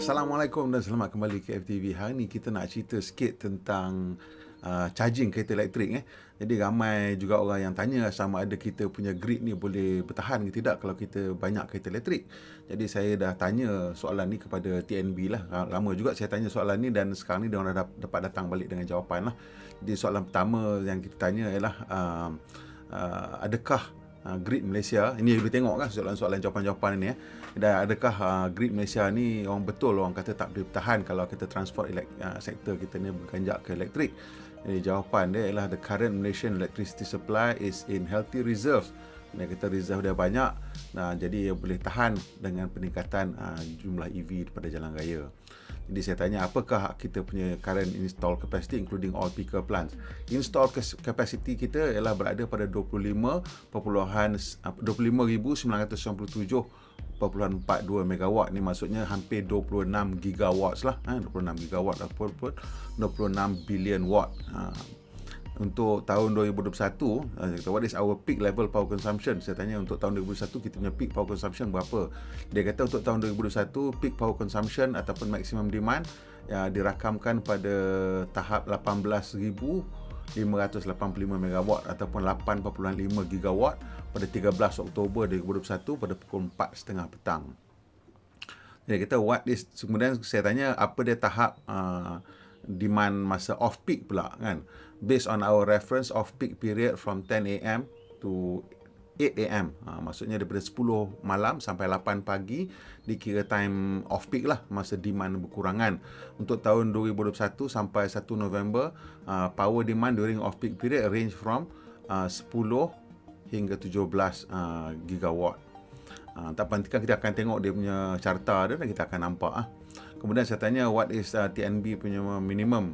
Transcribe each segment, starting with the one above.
Assalamualaikum dan selamat kembali ke FTV. Hari ni kita nak cerita sikit tentang charging kereta elektrik. Jadi ramai juga orang yang tanya sama ada kita punya grid ni boleh bertahan ke tidak kalau kita banyak kereta elektrik. Jadi saya dah tanya soalan ni kepada TNB lah. Lama juga saya tanya soalan ni dan sekarang ni dia orang dah dapat datang balik dengan jawapan lah. Jadi soalan pertama yang kita tanya ialah adakah grid Malaysia, ini boleh tengok kan soalan-soalan jawapan-jawapan ni dan adakah grid Malaysia ni orang betul orang kata tak boleh bertahan kalau kita transport sektor kita ni berganjak ke elektrik. Jadi jawapan dia ialah the current Malaysian electricity supply is in healthy reserves. Dan kita reserve dia banyak, jadi ia boleh tahan dengan peningkatan jumlah EV pada jalan raya. Jadi saya tanya apakah kita punya current install capacity including all peaker plants. Install capacity kita ialah berada pada 25,997.42 megawatt. Ni maksudnya hampir 26 gigawatts lah. 26 gigawatt ataupun 26 billion watt. Untuk tahun 2021, what is our peak level power consumption? Saya tanya untuk tahun 2021 kita punya peak power consumption berapa? Dia kata untuk tahun 2021 peak power consumption ataupun maximum demand dirakamkan pada tahap 18,585 megawatt ataupun 8.5 gigawatt pada 13 Oktober 2021 pada pukul 4.30 petang. Dia kata kemudian saya tanya apa dia tahap demand masa off peak pula kan, based on our reference off peak period from 10 AM to 8 AM. Maksudnya daripada 10 malam sampai 8 pagi dikira time off peak lah, masa demand berkurangan. Untuk tahun 2021 sampai 1 November, power demand during off peak period range from 10 hingga 17 gigawatt. Tak penting, kita akan tengok dia punya carta dia dan kita akan nampak. Kemudian saya tanya what is TNB punya minimum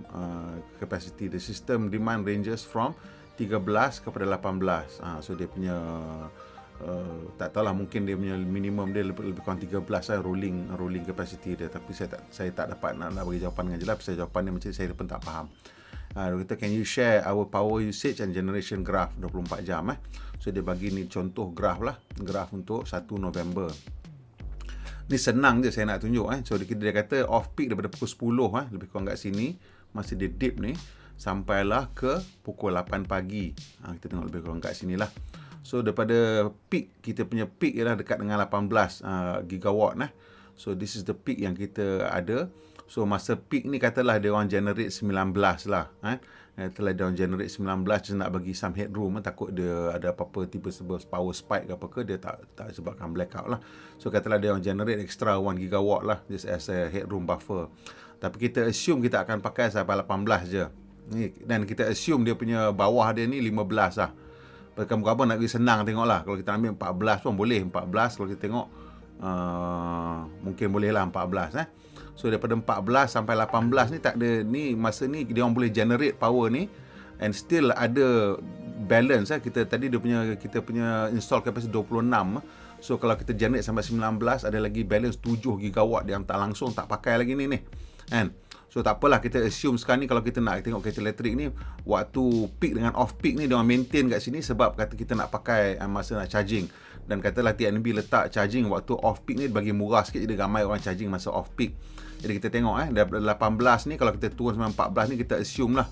capacity. The system demand ranges from 13 kepada 18. So dia punya tak tahulah, mungkin dia punya minimum dia lebih kurang 13 lah, rolling capacity dia, tapi saya tak dapat nak bagi jawapan dengan jelas. Saya jawapan dia macam saya pun tak faham. Dia kata can you share our power usage and generation graph 24 jam. So dia bagi ni contoh graph lah, graph untuk 1 November. Ni senang je saya nak tunjuk. So dia kata off peak daripada pukul 10 lebih kurang kat sini, masa dia dip ni, sampailah ke pukul 8 pagi. Kita tengok lebih kurang kat sini lah. So daripada peak, kita punya peak ialah dekat dengan 18 gigawatt. So this is the peak yang kita ada. So masa peak ni katalah dia orang generate 19 lah. Katalah dia orang generate 19, just nak bagi some headroom, takut dia ada apa-apa tiba-tiba power spike ke apa ke, dia tak sebabkan blackout lah. So katalah dia orang generate extra 1 gigawatt lah, just as a headroom buffer. Tapi kita assume kita akan pakai sampai 18 je. Dan kita assume dia punya bawah dia ni 15 lah. Kamu-kamu nak bagi senang tengok lah. Kalau kita ambil 14 pun boleh. 14 kalau kita tengok mungkin boleh lah 14. So daripada 14 sampai 18 ni tak ada, ni masa ni dia orang boleh generate power ni and still ada balance. Kita tadi kita punya install capacity 26. So kalau kita generate sampai 19, ada lagi balance 7 gigawatt yang tak langsung tak pakai lagi ni kan. So tak apalah, kita assume sekarang ni kalau kita nak tengok kereta elektrik ni, waktu peak dengan off peak ni dia orang maintain kat sini sebab kata kita nak pakai masa nak charging. Dan katalah TNB letak charging waktu off peak ni bagi murah sikit, jadi ramai orang charging masa off peak. Jadi kita tengok daripada 18 ni, kalau kita turun sampai 14 ni, kita assume lah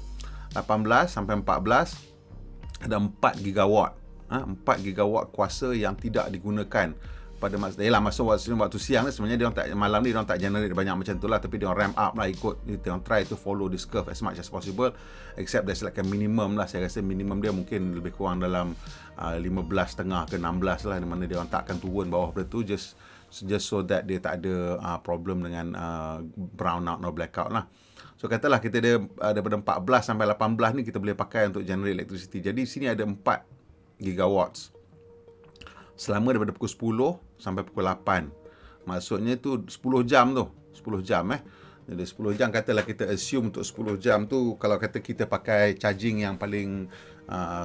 18 sampai 14 ada 4 gigawatt. 4 gigawatt kuasa yang tidak digunakan pada masa waktu siang ni. Sebenarnya dia orang tak, malam ni dia orang tak generate banyak macam tu lah, tapi dia orang ramp up lah, ikut dia orang try to follow this curve as much as possible, except there's like a minimum lah. Saya rasa minimum dia mungkin lebih kurang dalam 15.5 ke 16 lah, di mana dia orang tak akan turun bawah pada tu, just so that dia tak ada problem dengan brownout or blackout lah. So katalah kita ada daripada 14 sampai 18 ni kita boleh pakai untuk generate electricity. Jadi sini ada 4 gigawatts selama daripada pukul 10 sampai pukul 8. Maksudnya tu 10 jam tu. 10 jam Jadi 10 jam, katalah kita assume untuk 10 jam tu, kalau kata kita pakai charging yang paling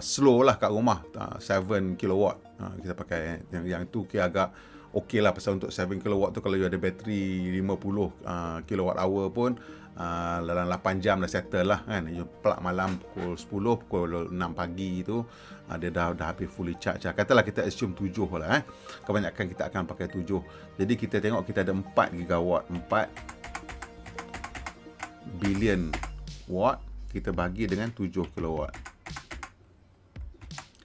slow lah kat rumah, 7 kilowatt. Kita pakai yang tu agak okey lah, pasal untuk 7 kilowatt tu kalau you ada bateri 50 kilowatt hour pun dalam 8 jam dah settle lah kan. You plug malam pukul 10, pukul 6 pagi tu dia dah habis fully charge lah. Katalah kita assume 7 lah kebanyakan kita akan pakai 7. Jadi kita tengok kita ada 4 gigawatt. 4 billion watt kita bagi dengan 7 kilowatt.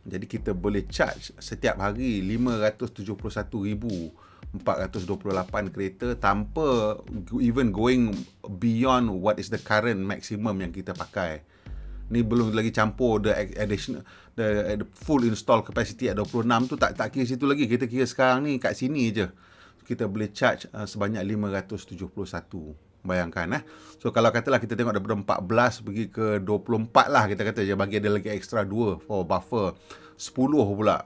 Jadi kita boleh charge setiap hari 571,428 kereta tanpa even going beyond what is the current maximum yang kita pakai. Ni belum lagi campur the additional the full install capacity at 26 tu, tak kira situ lagi. Kita kira sekarang ni kat sini je kita boleh charge sebanyak 571. Bayangkan So kalau katalah kita tengok daripada 14 pergi ke 24 lah, kita kata je bagi ada lagi extra 2 for buffer, 10 pula.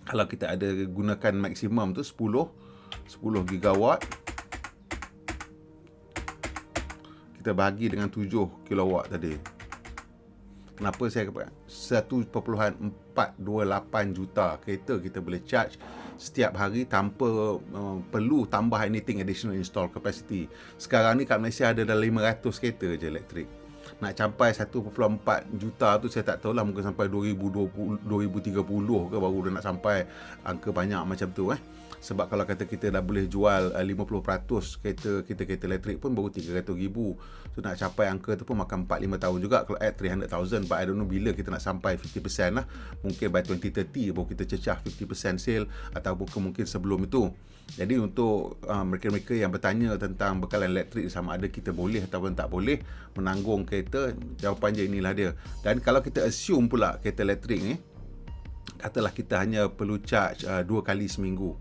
Kalau kita ada gunakan maksimum tu 10 gigawatt, kita bagi dengan 7 kilowatt tadi. Kenapa saya kata 1.428 juta kereta kita boleh charge setiap hari tanpa perlu tambah anything additional install capacity. Sekarang ni kat Malaysia ada dalam 500 kereta je elektrik. Nak capai 1.4 juta tu saya tak tahulah, mungkin sampai 2020, 2030 ke baru nak sampai angka banyak macam tu Sebab kalau kata kita dah boleh jual 50% kereta elektrik pun baru 300,000. So nak capai angka tu pun makan 4-5 tahun juga kalau add 300,000. But I don't know bila kita nak sampai 50% lah. Mungkin by 2030 baru kita cecah 50% sale, ataupun mungkin sebelum itu. Jadi untuk mereka-mereka yang bertanya tentang bekalan elektrik sama ada kita boleh ataupun tak boleh menanggung kereta, jawapan je inilah dia. Dan kalau kita assume pula kereta elektrik ni, katalah kita hanya perlu charge 2 kali seminggu.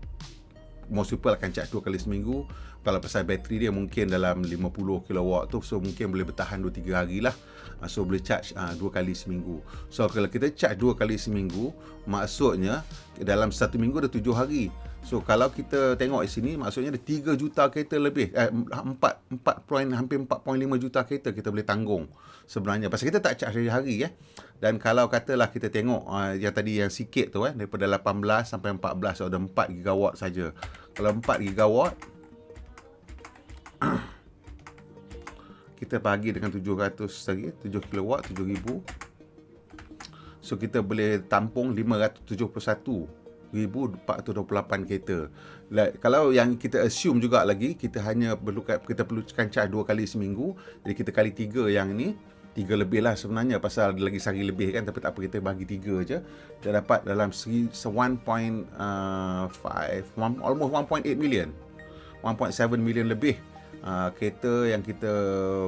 Most people akan charge 2 kali seminggu. Kalau pasal bateri dia mungkin dalam 50 kilowatt tu, so mungkin boleh bertahan 2-3 hari lah. So boleh charge 2 kali seminggu. So kalau kita charge 2 kali seminggu, maksudnya dalam 1 minggu ada 7 hari. So kalau kita tengok di sini, maksudnya ada 3 juta kereta lebih, hampir 4.5 juta kereta kita boleh tanggung sebenarnya. Pasal kita tak charge hari-hari Dan kalau katalah kita tengok yang tadi yang sikit tu daripada 18 sampai 14, so ada 4 gigawatt saja. Kalau 4 gigawatt kita bagi dengan 700 lagi, 7 kilowatt, 7,000. So kita boleh tampung 571,428 kereta. Kalau yang kita assume juga lagi, kita perlukan charge 2 kali seminggu. Jadi kita kali 3 yang ni, 3 lebih lah sebenarnya pasal ada lagi sehari lebih kan, tapi tak apa, kita bagi 3 je. Kita dapat dalam 1.5, almost 1.8 million, 1.7 million lebih kereta yang kita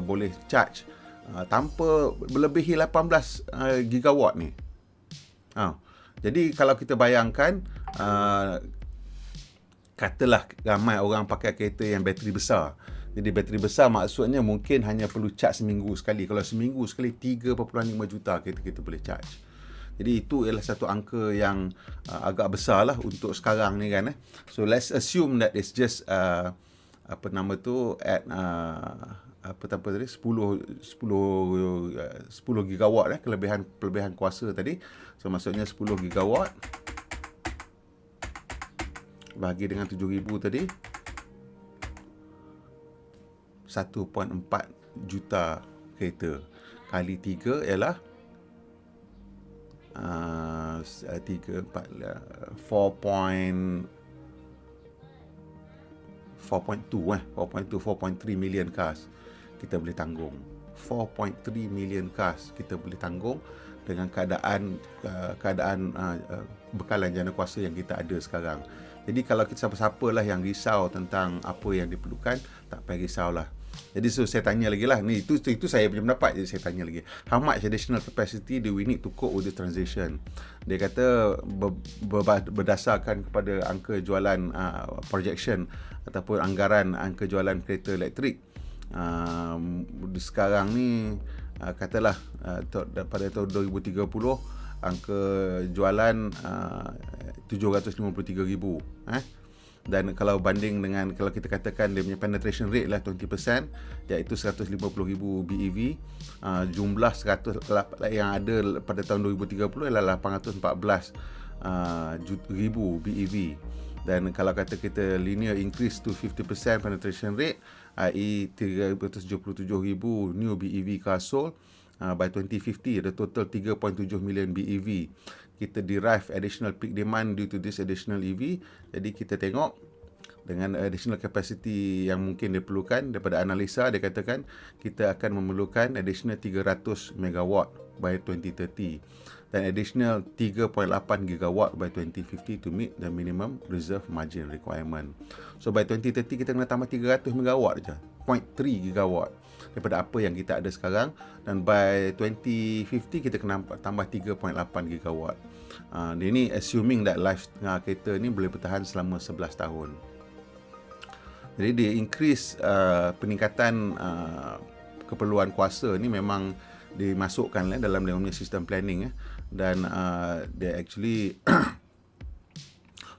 boleh charge tanpa melebihi 18 gigawatt ni. Jadi kalau kita bayangkan, katalah ramai orang pakai kereta yang bateri besar. Jadi bateri besar maksudnya mungkin hanya perlu charge seminggu sekali. Kalau seminggu sekali 3.5 juta kereta kita boleh charge. Jadi itu ialah satu angka yang agak besar lah untuk sekarang ni kan. So let's assume that it's just at 10 gigawatt kelebihan kuasa tadi. So maksudnya 10 gigawatt bagi dengan 7,000 tadi, 1.4 juta kereta kali 3 ialah 4.3 million cars kita boleh tanggung. 4.3 million cars kita boleh tanggung dengan keadaan bekalan jana kuasa yang kita ada sekarang. Jadi kalau kita siapa-siapa lah yang risau tentang apa yang diperlukan, tak payah risaulah. Jadi saya tanya lagi lah, ni itu saya punya pendapat. Jadi saya tanya lagi, how much additional capacity do we need to cope with the transition? Dia kata berdasarkan kepada angka jualan projection ataupun anggaran angka jualan kereta elektrik sekarang ni, katalah pada tahun 2030 angka jualan 753,000 dan kalau banding dengan, kalau kita katakan dia punya penetration rate lah 20%, iaitu 150,000 BEV, jumlah 100 yang ada pada tahun 2030 ialah 814,000 BEV. Dan kalau kata kita linear increase to 50% penetration rate, i.e. 377,000 new BEV car sold, by 2050 ada total 3.7 million BEV. Kita derive additional peak demand due to this additional EV. Jadi kita tengok dengan additional capacity yang mungkin diperlukan daripada analisa, dia katakan kita akan memerlukan additional 300 megawatt by 2030 dan additional 3.8 gigawatt by 2050 to meet the minimum reserve margin requirement. So by 2030 kita kena tambah 300 megawatt je, 0.3 gigawatt daripada apa yang kita ada sekarang, dan by 2050 kita kena tambah 3.8 gigawatt. Dia ni assuming that life kereta ni boleh bertahan selama 11 tahun. Jadi dia increase peningkatan keperluan kuasa ni memang dimasukkan dalam dia punya sistem planning dan dia actually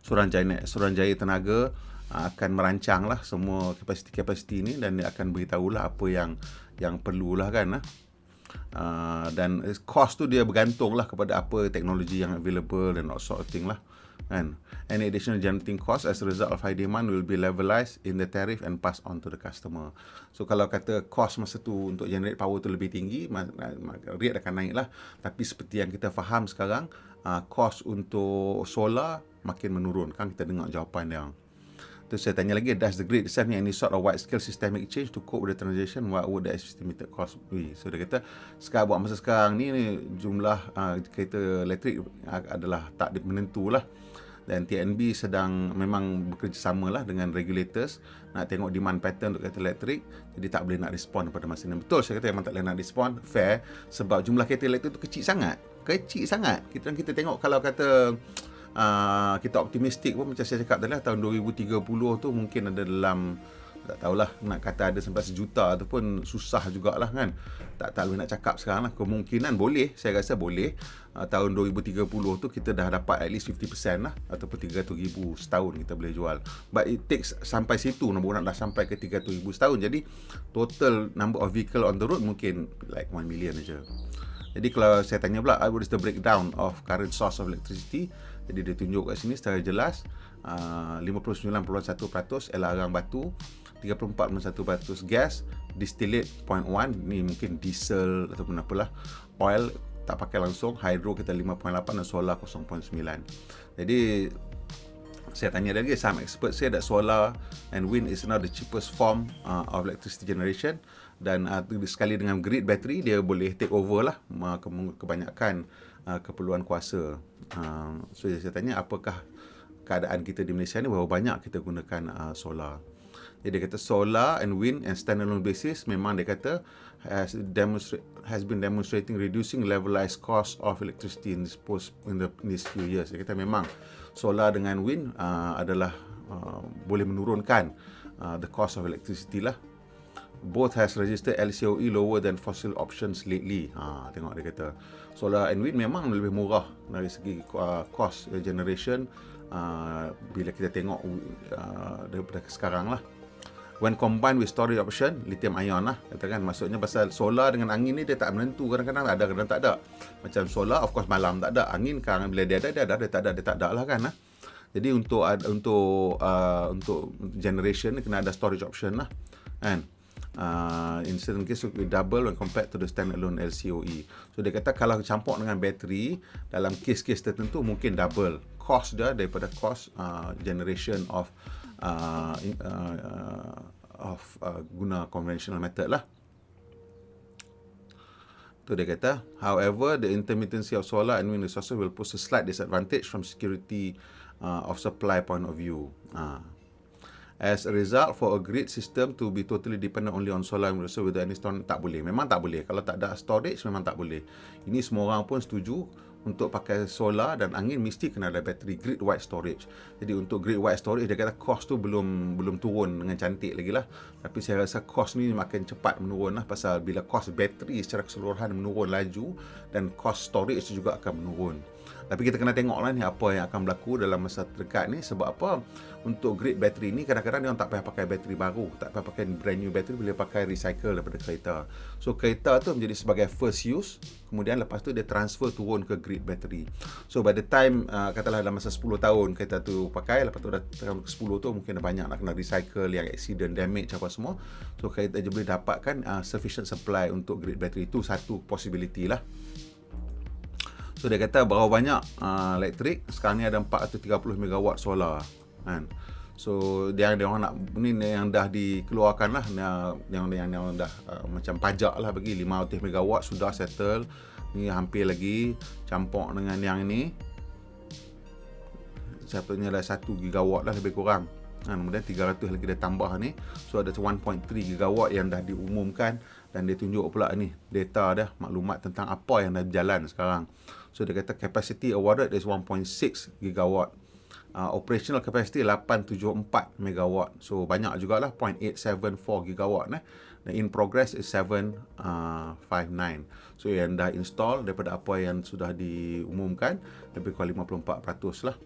Suruhanjaya Tenaga akan merancang lah semua kapasiti ni dan dia akan beritahulah apa yang perlulah kan. Dan cost tu dia bergantung lah kepada apa teknologi yang available dan that sort of thing lah kan. Any additional generating cost as a result of high demand will be levelized in the tariff and passed on to the customer. So kalau kata cost masa tu untuk generate power tu lebih tinggi, rate akan naik lah. Tapi seperti yang kita faham sekarang, cost untuk solar makin menurun kan, kita dengar jawapan dia. Terus saya tanya lagi, does the grid itself need any sort of wide-scale systemic change to cope with the transition? What would the estimated cost be? So dia kata, buat masa sekarang ni jumlah kereta elektrik adalah tak menentu lah. Dan TNB sedang memang bekerjasama lah dengan regulators nak tengok demand pattern untuk kereta elektrik. Jadi tak boleh nak respon pada masa ni. Betul, saya kata memang tak boleh nak respon, fair. Sebab jumlah kereta elektrik tu kecil sangat. Kita tengok kalau kata kita optimistik pun macam saya cakap tadi lah, tahun 2030 tu mungkin ada dalam, tak tahulah, nak kata ada sampai 1 juta tu pun susah jugalah kan. Tak boleh nak cakap sekarang lah. Kemungkinan boleh, saya rasa boleh. Tahun 2030 tu kita dah dapat at least 50% lah, ataupun 300,000 setahun kita boleh jual. But it takes sampai situ, nombor nak dah sampai ke 300,000 setahun. Jadi total number of vehicle on the road mungkin like 1 million aja. Jadi kalau saya tanya pula, what is the breakdown of current source of electricity? Jadi dia tunjuk kat sini secara jelas, 59.1% larang batu, 34.1% gas, distillate 0.1, ni mungkin diesel ataupun apalah, oil tak pakai langsung, hydro kita 5.8 dan solar 0.9. Jadi saya tanya lagi, some experts say that solar and wind is now the cheapest form of electricity generation, dan sekali dengan grid battery dia boleh take over lah kebanyakan keperluan kuasa. So saya tanya, apakah keadaan kita di Malaysia ni, berapa banyak kita gunakan solar. Jadi dia kata solar and wind and standalone basis memang dia kata has been demonstrating reducing levelized cost of electricity in these few years. Dia kata memang solar dengan wind adalah boleh menurunkan the cost of electricity lah. Both has registered LCOE lower than fossil options lately. Tengok dia kata solar and wind memang lebih murah dari segi cost generation bila kita tengok daripada sekarang lah. When combined with storage option, lithium ion lah katakan, maksudnya pasal solar dengan angin ni dia tak menentu, kadang-kadang ada, kadang tak ada. Macam solar of course malam tak ada, angin kadang bila dia ada, dia tak ada lah kan. Jadi untuk generation ni kena ada storage option lah kan. In certain case it will double when compared to the standalone LCOE. So dia kata kalau campur dengan bateri dalam kes-kes tertentu mungkin double cost dia daripada cost generation of guna conventional method lah. Tu dia kata, however, the intermittency of solar and wind resources will pose a slight disadvantage from security of supply point of view. As a result, for a grid system to be totally dependent only on solar and resources without any storage, tak boleh. Memang tak boleh. Kalau tak ada storage, memang tak boleh. Ini semua orang pun setuju. Untuk pakai solar dan angin mesti kena ada bateri grid wide storage. Jadi untuk grid wide storage dia kata cost tu belum turun dengan cantik lagi lah. Tapi saya rasa cost ni makin cepat menurun lah, pasal bila cost bateri secara keseluruhan menurun laju dan cost storage juga akan menurun. Tapi kita kena tengok lah ni apa yang akan berlaku dalam masa terdekat ni. Sebab apa? Untuk grid bateri ni kadang-kadang dia orang tak payah pakai bateri baru, tak payah pakai brand new bateri, boleh pakai recycle daripada kereta. So kereta tu menjadi sebagai first use, kemudian lepas tu dia transfer turun ke grid bateri. So by the time katalah dalam masa 10 tahun kereta tu pakai, lepas tu dah tahun ke-10 tu mungkin dah banyak nak kena recycle, yang accident, damage apa semua. So kereta je boleh dapatkan sufficient supply untuk grid bateri. Itu satu possibility lah. So dia kata berapa banyak elektrik, sekarang ni ada 430 megawatt solar kan. So dia orang nak ni yang dah dikeluarkan lah, yang dah macam pajak lah bagi 500 megawatt sudah settle. Ni hampir lagi campur dengan yang ni. Satunya dah 1 gigawatt lah lebih kurang. Kemudian 300 lagi dia tambah ni. So ada 1.3 gigawatt yang dah diumumkan, dan dia tunjuk pula ni data dah, maklumat tentang apa yang dah berjalan sekarang. So dia kata capacity awarded is 1.6 gigawatt. Operational capacity 874 megawatt. So banyak jugalah, 0.874 gigawatt Dan in progress is 759. So yang dah install daripada apa yang sudah diumumkan lebih kurang 54% lah.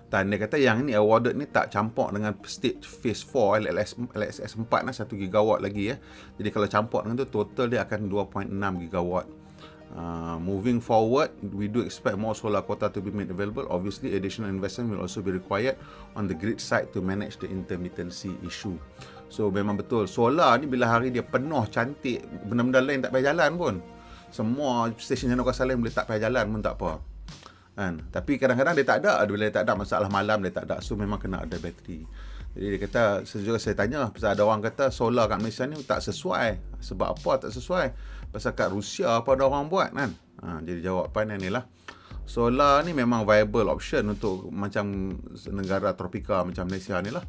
Dan dia kata yang ni awarded ni tak campur dengan stage phase 4 LSS 4 1 gigawatt lagi ya. Jadi kalau campur dengan tu total dia akan 2.6 gigawatt. Moving forward, we do expect more solar quota to be made available. Obviously, additional investment will also be required on the grid side to manage the intermittency issue. So memang betul, solar ni bila hari dia penuh cantik, benda-benda lain tak payah jalan pun. Semua stesen Janoka Salim boleh tak payah jalan pun tak apa. Tapi kadang-kadang dia tak ada, bila dia tak ada masalah malam dia tak ada, so memang kena ada bateri. Jadi dia kata, sejujurnya saya tanya, pasal ada orang kata solar kat Malaysia ni tak sesuai. Sebab apa tak sesuai? Pasal kat Rusia apa ada orang buat kan? Jadi jawapan ni lah, solar ni memang viable option untuk macam negara tropika macam Malaysia ni lah.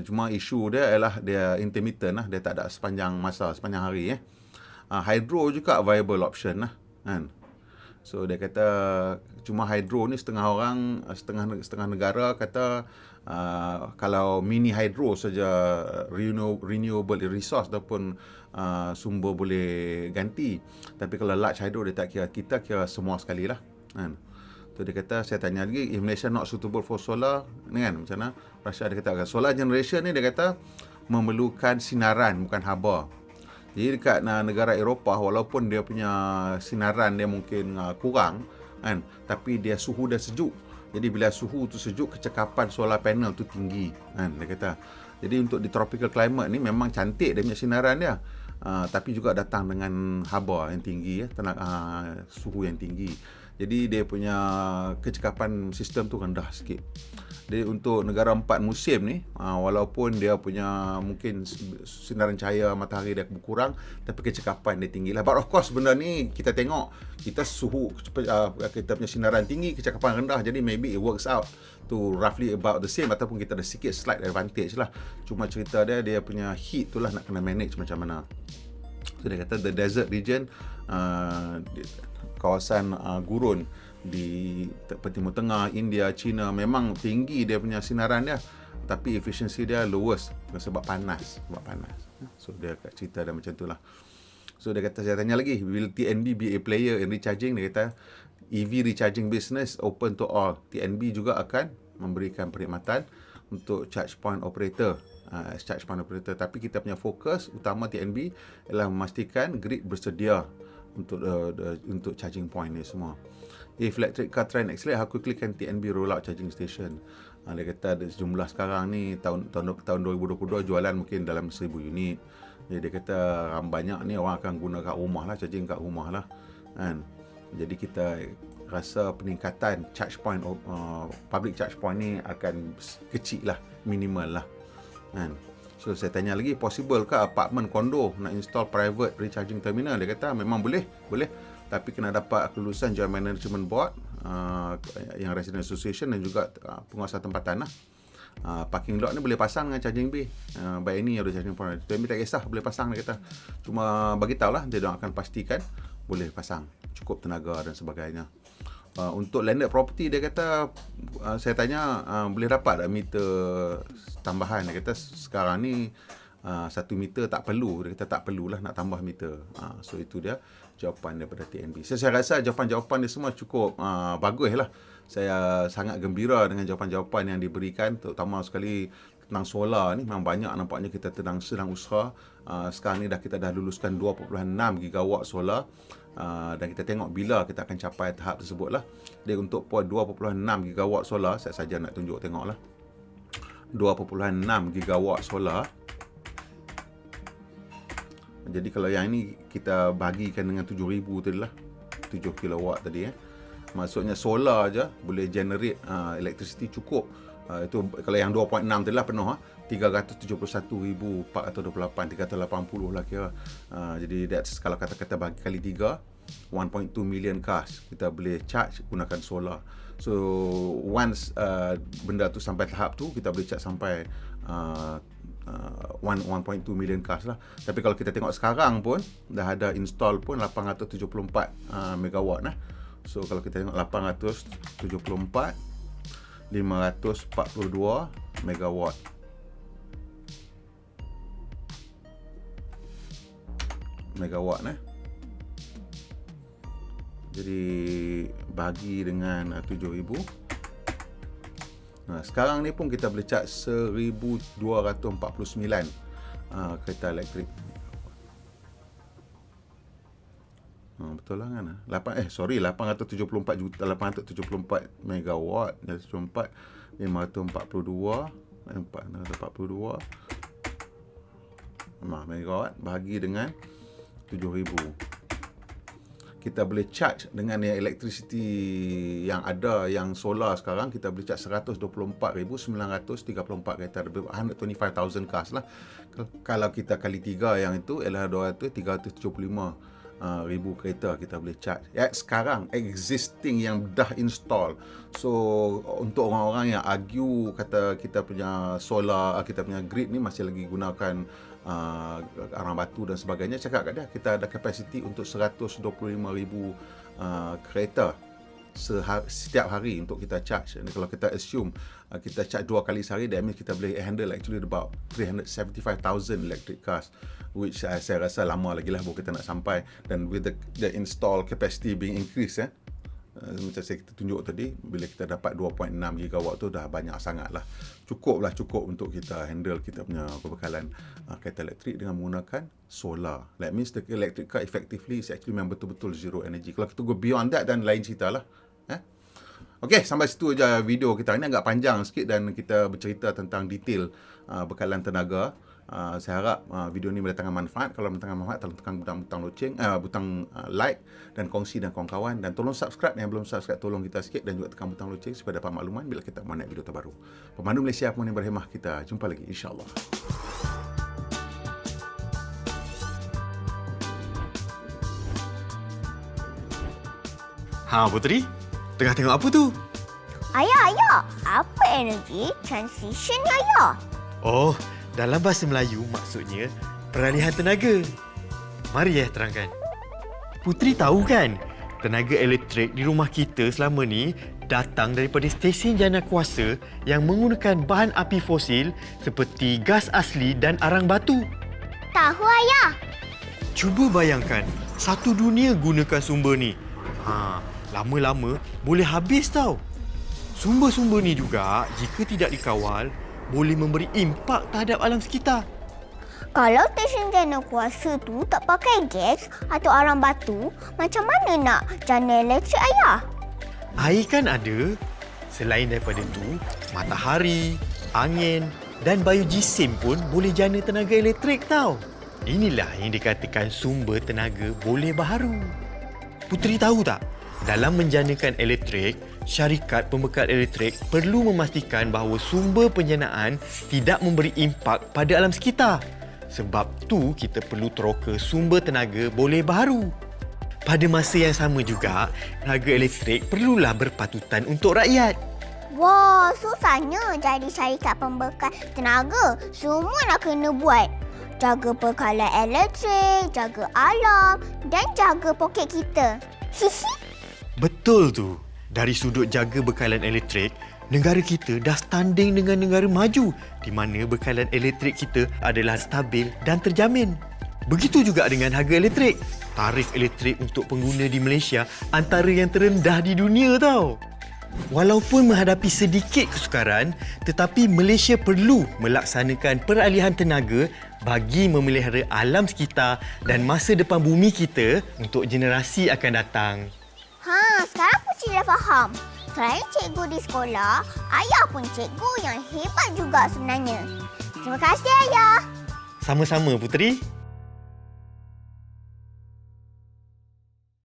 Cuma isu dia ialah dia intermittent lah, dia tak ada sepanjang masa, sepanjang hari hydro juga viable option lah kan. So dia kata cuma hydro ni setengah orang, setengah negara kata kalau mini hydro saja renewable resource ataupun sumber boleh ganti. Tapi kalau large hydro dia tak kira, kita kira semua sekali lah kan. So dia kata, saya tanya lagi, if Malaysia not suitable for solar ni kan, macam mana? Russia dia kata solar generation ni dia kata memerlukan sinaran bukan haba. Jadi dekat negara Eropah, walaupun dia punya sinaran dia mungkin kurang kan, tapi dia suhu dia sejuk. Jadi bila suhu tu sejuk, kecekapan solar panel tu tinggi kan, dia kata. Jadi untuk di tropical climate ni memang cantik dia punya sinaran dia, tapi juga datang dengan haba yang tinggi suhu yang tinggi. Jadi dia punya kecekapan sistem tu rendah sikit. Jadi untuk negara 4 musim ni, walaupun dia punya mungkin sinaran cahaya matahari dia berkurang, tapi kecekapan dia tinggi lah. But of course benda ni kita tengok, kita suhu kita punya sinaran tinggi, kecekapan rendah, jadi maybe it works out to roughly about the same, ataupun kita ada sikit slight advantage lah. Cuma cerita dia punya heat tu lah nak kena manage macam mana. So dia kata the desert region, kawasan gurun di Timur Tengah, India, China memang tinggi dia punya sinaran dia, tapi efisiensi dia lowest sebab panas. So dia cerita dia macam tu lah. So dia kata, saya tanya lagi, will TNB be a player in recharging? Dia kata EV recharging business open to all. TNB juga akan memberikan perkhidmatan untuk charge point operator, charge point operator. Tapi kita punya fokus utama TNB ialah memastikan grid bersedia untuk charging point ni semua. If electric car trend accelerate, how quickly can TNB roll out charging station? Dia kata jumlah sekarang ni tahun 2022 jualan mungkin dalam 1000 unit. Jadi dia kata banyak ni orang akan guna kat rumah lah, charging kat rumah lah kan. Jadi kita rasa peningkatan charge point, public charge point ni akan kecil lah, minimal lah kan. So saya tanya lagi, possible ke apartment kondo nak install private recharging terminal? Dia kata memang boleh, tapi kena dapat kelulusan Joint Management Board, yang Resident Association dan juga penguasa tempatan lah. Parking lot ni boleh pasang dengan charging bay. Baik ni ada charging point. TNB tak kisah, boleh pasang dia kata. Cuma bagi tahulah dia akan pastikan boleh pasang, cukup tenaga dan sebagainya. Untuk landed property dia kata, saya tanya boleh dapat tak meter tambahan? Dia kata sekarang ni 1 meter tak perlu. Dia kata tak perlulah nak tambah meter. So itu dia jawapan daripada TNB. Saya rasa jawapan-jawapan dia semua cukup bagus lah. Saya sangat gembira dengan jawapan-jawapan yang diberikan, terutama sekali tentang solar ni. Memang banyak nampaknya kita sedang usaha. Sekarang ni kita dah luluskan 2.6 gigawatt solar. Dan kita tengok bila kita akan capai tahap tersebut lah. Dia untuk 2.6 gigawatt solar, saya saja nak tunjuk tengok lah. 2.6 gigawatt solar. Jadi kalau yang ini kita bagikan dengan 7,000 tadi lah, 7 kilowatt tadi Maksudnya solar je boleh generate electricity cukup. Itu kalau yang 2.6 tadi lah penuh 371,428 380 lah kira. Jadi that's kalau kata-kata bagi kali 3 1.2 million cars kita boleh charge gunakan solar. So once benda tu sampai tahap tu kita boleh charge sampai 1.2 million cars lah. Tapi kalau kita tengok sekarang pun dah ada install pun 874 megawatt lah. So kalau kita tengok 874 542 megawatt. Jadi bagi dengan 7,000. Sekarang ni pun kita boleh charge 1,249 kereta elektrik. Betul lah kan? 874 juta 874 megawatt 542 megawatt bagi dengan 7,000. Kita boleh charge dengan yang electricity yang ada, yang solar sekarang, kita boleh charge 124,934 kereta, 125,000 cars lah. Kalau kita kali 3 yang itu ialah 375,000 kereta kita boleh charge. Sekarang existing yang dah install. So untuk orang-orang yang argue kata kita punya solar, kita punya grid ni masih lagi gunakan arang batu dan sebagainya, cakap kat dia kita ada kapasiti untuk 125,000 kereta setiap hari untuk kita charge. Dan kalau kita assume kita charge 2 kali sehari, that means kita boleh handle actually about 375,000 electric cars, which saya rasa lama lagi lah baru kita nak sampai. Dan with the install capacity being increased, macam saya kita tunjuk tadi, bila kita dapat 2.6 gigawatt tu dah banyak sangat lah. Cukup untuk kita handle kita punya perbekalan kereta elektrik dengan menggunakan solar. That means the electric car effectively is actually memang betul-betul zero energy. Kalau kita go beyond that, dan lain cerita lah. Okey, sampai situ aja video kita. Ini agak panjang sikit dan kita bercerita tentang detail bekalan tenaga. Saya harap video ni mendatangkan manfaat. Kalau mendatangkan manfaat, tolong tekan butang loceng, butang like dan kongsi dengan kawan-kawan, dan tolong subscribe yang belum subscribe, tolong kita sikit, dan juga tekan butang loceng supaya dapat makluman bila kita naik video terbaru. Pemandu Malaysia pun yang berhemah, kita jumpa lagi insya-Allah. Puteri, tengah tengok apa tu? Ayah, apa energi transition ni ayah? Oh, dalam bahasa Melayu maksudnya peralihan tenaga. Mari terangkan. Puteri tahu kan, tenaga elektrik di rumah kita selama ni datang daripada stesen jana kuasa yang menggunakan bahan api fosil seperti gas asli dan arang batu. Tahu ayah. Cuba bayangkan, satu dunia gunakan sumber ni. Lama-lama boleh habis tau. Sumber-sumber ni juga jika tidak dikawal boleh memberi impak terhadap alam sekitar. Kalau stesen jana kuasa tu tak pakai gas atau arang batu, macam mana nak jana elektrik ayah? Air kan ada. Selain daripada tu, matahari, angin dan biojisim pun boleh jana tenaga elektrik tau. Inilah yang dikatakan sumber tenaga boleh baharu. Puteri tahu tak? Dalam menjanakan elektrik, syarikat pembekal elektrik perlu memastikan bahawa sumber penjanaan tidak memberi impak pada alam sekitar. Sebab tu kita perlu teroka sumber tenaga boleh baharu. Pada masa yang sama juga, tenaga elektrik perlulah berpatutan untuk rakyat. Wah, susahnya jadi syarikat pembekal tenaga. Semua nak kena buat. Jaga bekalan elektrik, jaga alam dan jaga poket kita. Hihi. Betul tu. Dari sudut jaga bekalan elektrik, negara kita dah standing dengan negara maju di mana bekalan elektrik kita adalah stabil dan terjamin. Begitu juga dengan harga elektrik. Tarif elektrik untuk pengguna di Malaysia antara yang terendah di dunia tau. Walaupun menghadapi sedikit kesukaran, tetapi Malaysia perlu melaksanakan peralihan tenaga bagi memelihara alam sekitar dan masa depan bumi kita untuk generasi akan datang. Sekarang Puteri dah faham. Selain cikgu di sekolah, ayah pun cikgu yang hebat juga sebenarnya. Terima kasih ayah. Sama-sama Puteri.